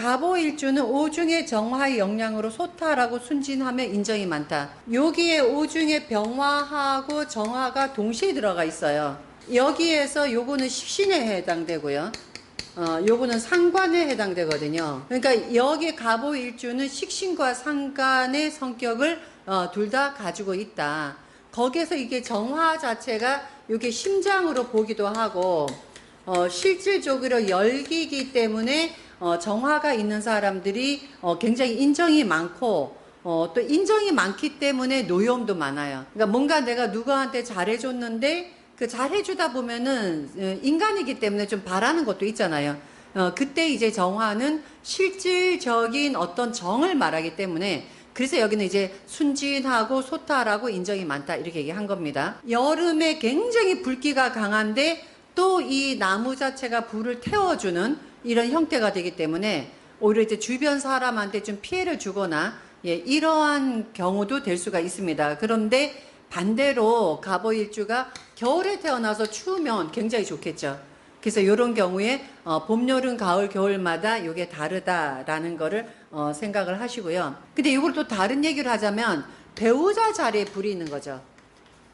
갑오일주는 오중의 정화의 영향으로 소탈하고 순진하며 인정이 많다. 여기에 오중의 병화하고 정화가 동시에 들어가 있어요. 여기에서 요거는 식신에 해당되고요. 요거는 상관에 해당되거든요. 그러니까 여기 갑오일주는 식신과 상관의 성격을 둘 다 가지고 있다. 거기에서 이게 정화 자체가 이게 심장으로 보기도 하고 실질적으로 열기이기 때문에 정화가 있는 사람들이 굉장히 인정이 많고 또 인정이 많기 때문에 노여움도 많아요. 그러니까 뭔가 내가 누구한테 잘해줬는데 그 잘해주다 보면은 인간이기 때문에 좀 바라는 것도 있잖아요. 그때 이제 정화는 실질적인 어떤 정을 말하기 때문에 그래서 여기는 이제 순진하고 소탈하고 인정이 많다 이렇게 얘기한 겁니다. 여름에 굉장히 불기가 강한데 또 이 나무 자체가 불을 태워주는 이런 형태가 되기 때문에 오히려 이제 주변 사람한테 좀 피해를 주거나 이러한 경우도 될 수가 있습니다. 그런데 반대로 갑오일주가 겨울에 태어나서 추우면 굉장히 좋겠죠. 그래서 이런 경우에 봄, 여름, 가을, 겨울마다 이게 다르다라는 거를 생각을 하시고요. 근데 이걸 또 다른 얘기를 하자면 배우자 자리에 불이 있는 거죠.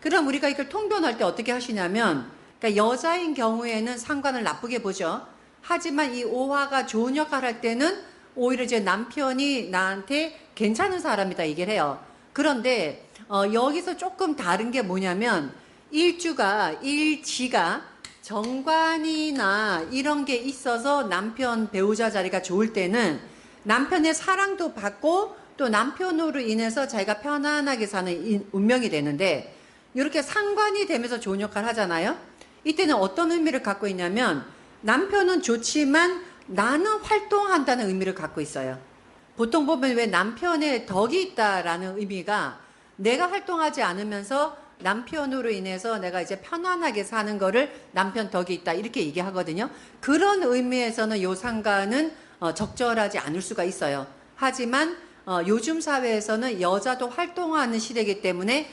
그럼 우리가 이걸 통변할 때 어떻게 하시냐면 그러니까 여자인 경우에는 상관을 나쁘게 보죠. 하지만 이 오화가 좋은 역할을 할 때는 오히려 이제 남편이 나한테 괜찮은 사람이다 얘기를 해요. 그런데 여기서 조금 다른 게 뭐냐면 일지가 정관이나 이런 게 있어서 남편 배우자 자리가 좋을 때는 남편의 사랑도 받고 또 남편으로 인해서 자기가 편안하게 사는 운명이 되는데 이렇게 상관이 되면서 좋은 역할을 하잖아요. 이때는 어떤 의미를 갖고 있냐면 남편은 좋지만 나는 활동한다는 의미를 갖고 있어요. 보통 보면 왜 남편의 덕이 있다라는 의미가 내가 활동하지 않으면서 남편으로 인해서 내가 이제 편안하게 사는 거를 남편 덕이 있다 이렇게 얘기하거든요. 그런 의미에서는 요 상관은 적절하지 않을 수가 있어요. 하지만 요즘 사회에서는 여자도 활동하는 시대이기 때문에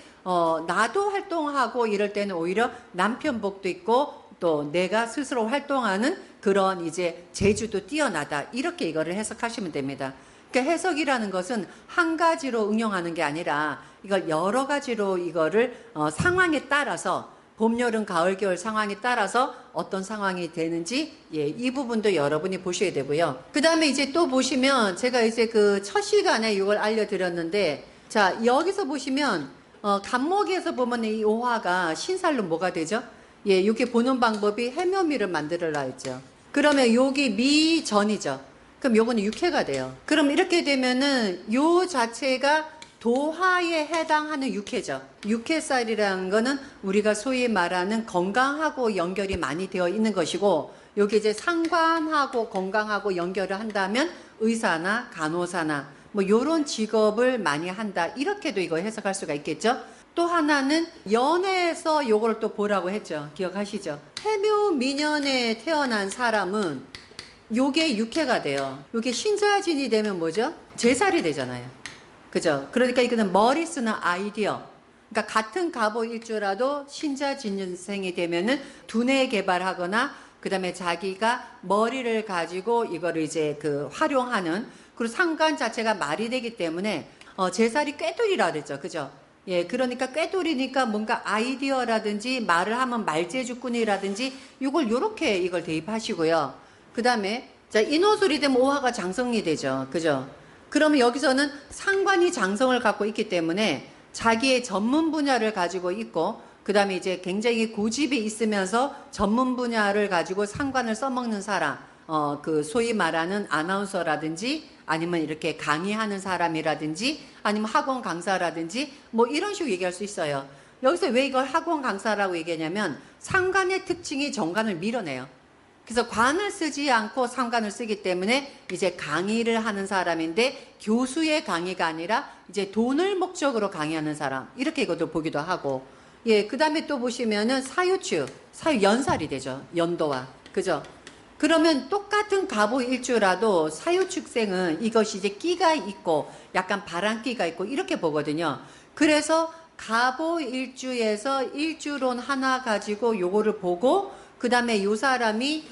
나도 활동하고 이럴 때는 오히려 남편 복도 있고 또 내가 스스로 활동하는 그런 이제 재주도 뛰어나다 이렇게 이거를 해석하시면 됩니다. 그러니까 해석이라는 것은 한 가지로 응용하는 게 아니라 이걸 여러 가지로 이거를 상황에 따라서 봄, 여름, 가을, 겨울 상황에 따라서 어떤 상황이 되는지 이 부분도 여러분이 보셔야 되고요. 그 다음에 이제 또 보시면 제가 이제 그 첫 시간에 이걸 알려드렸는데 자 여기서 보시면 간목에서 보면 이 오화가 신살로 뭐가 되죠? 이렇게 보는 방법이 해묘미를 만들어라 했죠. 그러면 여기 미전이죠. 그럼 요거는 육해가 돼요. 그럼 이렇게 되면은 요 자체가 도화에 해당하는 육해죠. 육해살이라는 거는 우리가 소위 말하는 건강하고 연결이 많이 되어 있는 것이고 여기 이제 상관하고 건강하고 연결을 한다면 의사나 간호사나 뭐 요런 직업을 많이 한다 이렇게도 이거 해석할 수가 있겠죠. 또 하나는 연애에서 요걸 또 보라고 했죠. 기억하시죠? 해묘 미년에 태어난 사람은 요게 육해가 돼요. 요게 신자진이 되면 뭐죠? 제살이 되잖아요. 그죠? 그러니까 이거는 머리 쓰는 아이디어. 그러니까 같은 갑오일주라도 신자진년생이 되면은 두뇌 개발하거나 그 다음에 자기가 머리를 가지고 이거를 이제 그 활용하는 그리고 상관 자체가 말이 되기 때문에 제살이 꾀돌이라 그랬죠. 그죠? 그러니까 꾀돌이니까 뭔가 아이디어라든지 말을 하면 말재주꾼이라든지 이걸 요렇게 이걸 대입하시고요. 그 다음에 자 인호술이 되면 오화가 장성이 되죠. 그죠? 그러면 여기서는 상관이 장성을 갖고 있기 때문에 자기의 전문 분야를 가지고 있고 그 다음에 이제 굉장히 고집이 있으면서 전문 분야를 가지고 상관을 써먹는 사람 그 소위 말하는 아나운서라든지 아니면 이렇게 강의하는 사람이라든지 아니면 학원 강사라든지 뭐 이런 식으로 얘기할 수 있어요. 여기서 왜 이걸 학원 강사라고 얘기하냐면 상관의 특징이 정관을 밀어내요. 그래서 관을 쓰지 않고 상관을 쓰기 때문에 이제 강의를 하는 사람인데 교수의 강의가 아니라 이제 돈을 목적으로 강의하는 사람 이렇게 이것도 보기도 하고 그 다음에 또 보시면은 사유 연살이 되죠. 연도와 그죠? 그러면 똑같은 갑오일주라도 사유축생은 이것이 이제 끼가 있고 약간 바람기가 있고 이렇게 보거든요. 그래서 갑오일주에서 일주론 하나 가지고 요거를 보고 그 다음에 요 사람이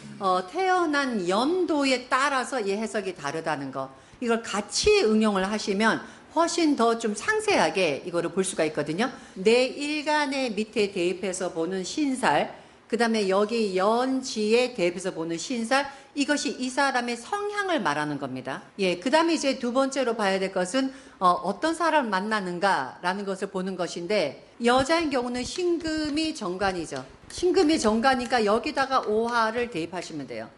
태어난 연도에 따라서 이 해석이 다르다는 거. 이걸 같이 응용을 하시면 훨씬 더 좀 상세하게 이거를 볼 수가 있거든요. 내 일간의 밑에 대입해서 보는 신살, 그 다음에 여기 연지에 대입해서 보는 신살, 이것이 이 사람의 성향을 말하는 겁니다. 예, 그 다음에 이제 두 번째로 봐야 될 것은 어떤 사람을 만나는가라는 것을 보는 것인데, 여자인 경우는 신금이 정관이죠. 신금이 정관이니까 여기다가 오화를 대입하시면 돼요.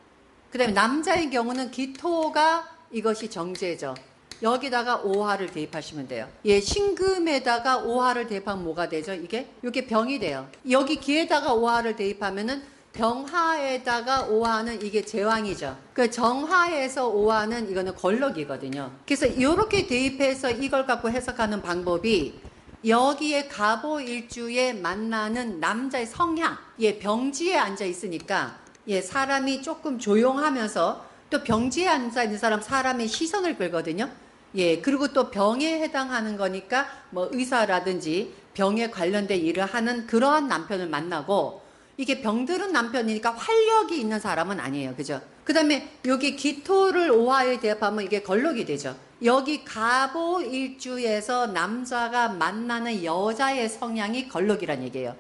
그 다음에 남자인 경우는 기토가 이것이 정제죠. 여기다가 오화를 대입하시면 돼요. 예, 신금에다가 오화를 대입하면 뭐가 되죠? 이게 병이 돼요. 여기 기에다가 오화를 대입하면은 병화에다가 오화는 이게 제왕이죠. 그 정화에서 오화는 이거는 걸럭이거든요. 그래서 이렇게 대입해서 이걸 갖고 해석하는 방법이 여기에 갑오일주에 만나는 남자의 성향, 예, 병지에 앉아 있으니까 예, 사람이 조금 조용하면서 또 병지에 앉아 있는 사람의 시선을 끌거든요. 예, 그리고 또 병에 해당하는 거니까 뭐 의사라든지 병에 관련된 일을 하는 그러한 남편을 만나고, 이게 병들은 남편이니까 활력이 있는 사람은 아니에요. 그죠? 그 다음에 여기 기토를 오화에 대입하면 이게 걸럭이 되죠. 여기 갑오일주에서 남자가 만나는 여자의 성향이 걸럭이란 얘기예요.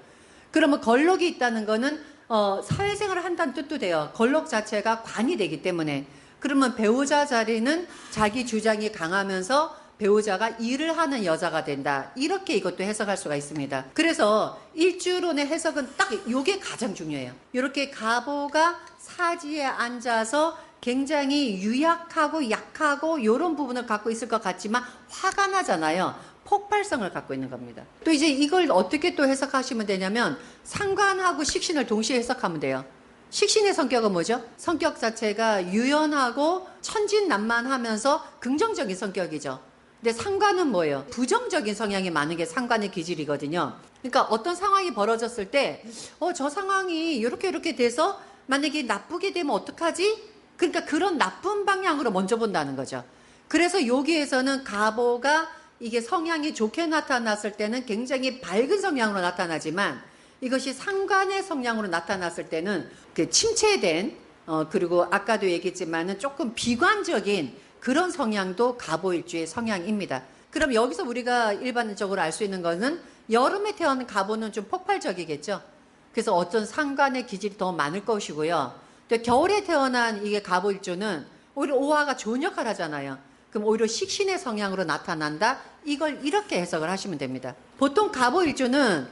그러면 걸럭이 있다는 거는 사회생활을 한다는 뜻도 돼요. 걸럭 자체가 관이 되기 때문에. 그러면 배우자 자리는 자기 주장이 강하면서 배우자가 일을 하는 여자가 된다. 이렇게 이것도 해석할 수가 있습니다. 그래서 일주론의 해석은 딱 이게 가장 중요해요. 이렇게 갑오가 사지에 앉아서 굉장히 유약하고 약하고 이런 부분을 갖고 있을 것 같지만 화가 나잖아요. 폭발성을 갖고 있는 겁니다. 또 이제 이걸 어떻게 또 해석하시면 되냐면 상관하고 식신을 동시에 해석하면 돼요. 식신의 성격은 뭐죠? 성격 자체가 유연하고 천진난만하면서 긍정적인 성격이죠. 근데 상관은 뭐예요? 부정적인 성향이 많은 게 상관의 기질이거든요. 그러니까 어떤 상황이 벌어졌을 때 저 상황이 이렇게 돼서 만약에 나쁘게 되면 어떡하지? 그러니까 그런 나쁜 방향으로 먼저 본다는 거죠. 그래서 여기에서는 갑오가 이게 성향이 좋게 나타났을 때는 굉장히 밝은 성향으로 나타나지만, 이것이 상관의 성향으로 나타났을 때는 그 침체된 그리고 아까도 얘기했지만은 조금 비관적인 그런 성향도 갑오일주의 성향입니다. 그럼 여기서 우리가 일반적으로 알 수 있는 것은 여름에 태어난 갑오는 좀 폭발적이겠죠. 그래서 어떤 상관의 기질이 더 많을 것이고요. 또 겨울에 태어난 이게 갑오일주는 오히려 오화가 좋은 역할을 하잖아요. 그럼 오히려 식신의 성향으로 나타난다. 이걸 이렇게 해석을 하시면 됩니다. 보통 갑오일주는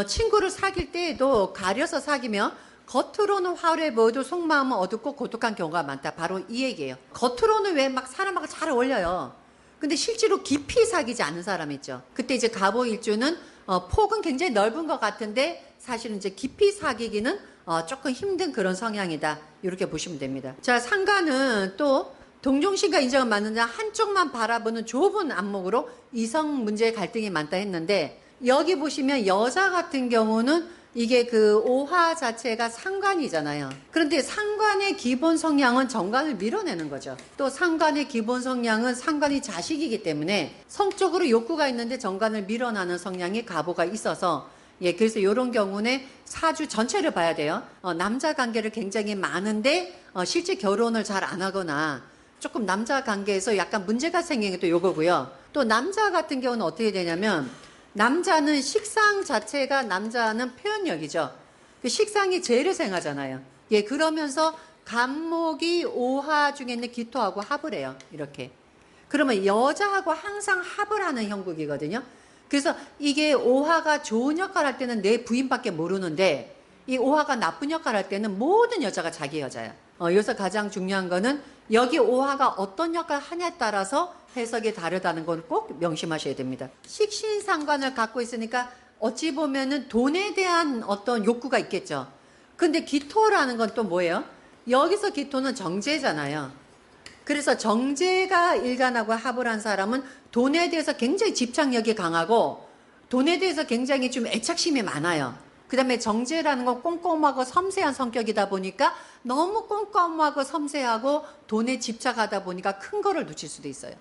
친구를 사귈 때에도 가려서 사귀며 겉으로는 화려해 보여도 속마음은 어둡고 고독한 경우가 많다. 바로 이 얘기예요. 겉으로는 왜 막 사람하고 잘 어울려요. 근데 실제로 깊이 사귀지 않은 사람 있죠. 그때 이제 갑오일주는 폭은 굉장히 넓은 것 같은데 사실은 이제 깊이 사귀기는 조금 힘든 그런 성향이다. 이렇게 보시면 됩니다. 자, 상관은 또 동종신과 인정은 맞는데 한쪽만 바라보는 좁은 안목으로 이성 문제의 갈등이 많다 했는데, 여기 보시면 여자 같은 경우는 이게 그 오화 자체가 상관이잖아요. 그런데 상관의 기본 성향은 정관을 밀어내는 거죠. 또 상관의 기본 성향은 상관이 자식이기 때문에 성적으로 욕구가 있는데 정관을 밀어내는 성향이 갑오가 있어서, 예, 그래서 이런 경우는 사주 전체를 봐야 돼요. 남자 관계를 굉장히 많은데 실제 결혼을 잘 안 하거나 조금 남자 관계에서 약간 문제가 생기는 게 또 요거고요. 또 남자 같은 경우는 어떻게 되냐면, 남자는 식상 자체가 남자는 표현력이죠. 그 식상이 재래생하잖아요. 예, 그러면서 간목이 오화 중에 있는 기토하고 합을 해요. 이렇게. 그러면 여자하고 항상 합을 하는 형국이거든요. 그래서 이게 오화가 좋은 역할 할 때는 내 부인밖에 모르는데, 이 오화가 나쁜 역할 할 때는 모든 여자가 자기 여자야. 여기서 가장 중요한 거는 여기 오화가 어떤 역할을 하냐에 따라서 해석이 다르다는 걸 꼭 명심하셔야 됩니다. 식신상관을 갖고 있으니까 어찌 보면은 돈에 대한 어떤 욕구가 있겠죠. 근데 기토라는 건 또 뭐예요? 여기서 기토는 정제잖아요. 그래서 정제가 일간하고 합을 한 사람은 돈에 대해서 굉장히 집착력이 강하고 돈에 대해서 굉장히 좀 애착심이 많아요. 그 다음에 정제라는 건 꼼꼼하고 섬세한 성격이다 보니까 너무 꼼꼼하고 섬세하고 돈에 집착하다 보니까 큰 거를 놓칠 수도 있어요.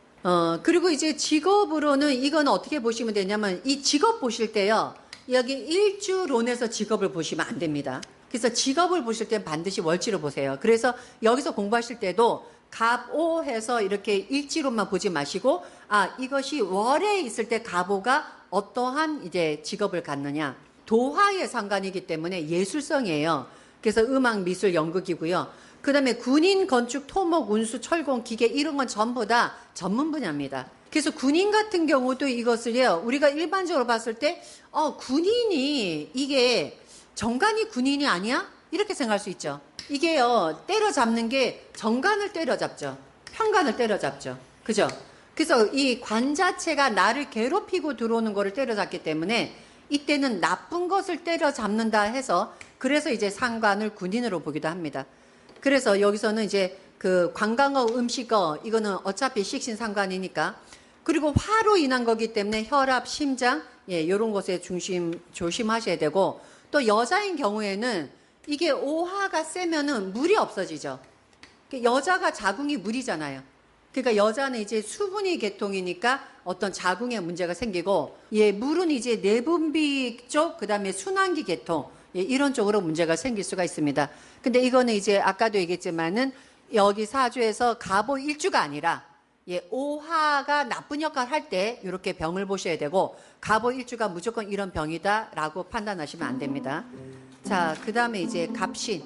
그리고 이제 직업으로는 이건 어떻게 보시면 되냐면, 이 직업 보실 때요, 여기 일주론에서 직업을 보시면 안 됩니다. 그래서 직업을 보실 때 반드시 월지로 보세요. 그래서 여기서 공부하실 때도 갑오 해서 이렇게 일지로만 보지 마시고, 아, 이것이 월에 있을 때 갑오가 어떠한 이제 직업을 갖느냐. 도화의 상관이기 때문에 예술성이에요. 그래서 음악, 미술, 연극이고요. 그 다음에 군인, 건축, 토목, 운수, 철공, 기계 이런 건 전부 다 전문 분야입니다. 그래서 군인 같은 경우도 이것을요, 우리가 일반적으로 봤을 때, 군인이 이게 정관이 군인이 아니야? 이렇게 생각할 수 있죠. 이게요, 때려잡는 게 정관을 때려잡죠. 편관을 때려잡죠. 그죠? 그래서 이 관 자체가 나를 괴롭히고 들어오는 거를 때려잡기 때문에 이때는 나쁜 것을 때려잡는다 해서 그래서 이제 상관을 군인으로 보기도 합니다. 그래서 여기서는 이제 그 관광어, 음식어 이거는 어차피 식신상관이니까 그리고 화로 인한 거기 때문에 혈압, 심장 이런 것에 조심하셔야 되고 또 여자인 경우에는 이게 오화가 세면은 물이 없어지죠. 여자가 자궁이 물이잖아요. 그러니까 여자는 이제 수분이 계통이니까 어떤 자궁에 문제가 생기고 물은 이제 내분비 쪽 그다음에 순환기 계통 이런 쪽으로 문제가 생길 수가 있습니다. 근데 이거는 이제 아까도 얘기했지만은 여기 사주에서 갑오 일주가 아니라 오화가 나쁜 역할을 할 때 이렇게 병을 보셔야 되고 갑오 일주가 무조건 이런 병이다라고 판단하시면 안 됩니다. 자, 그다음에 이제 갑신.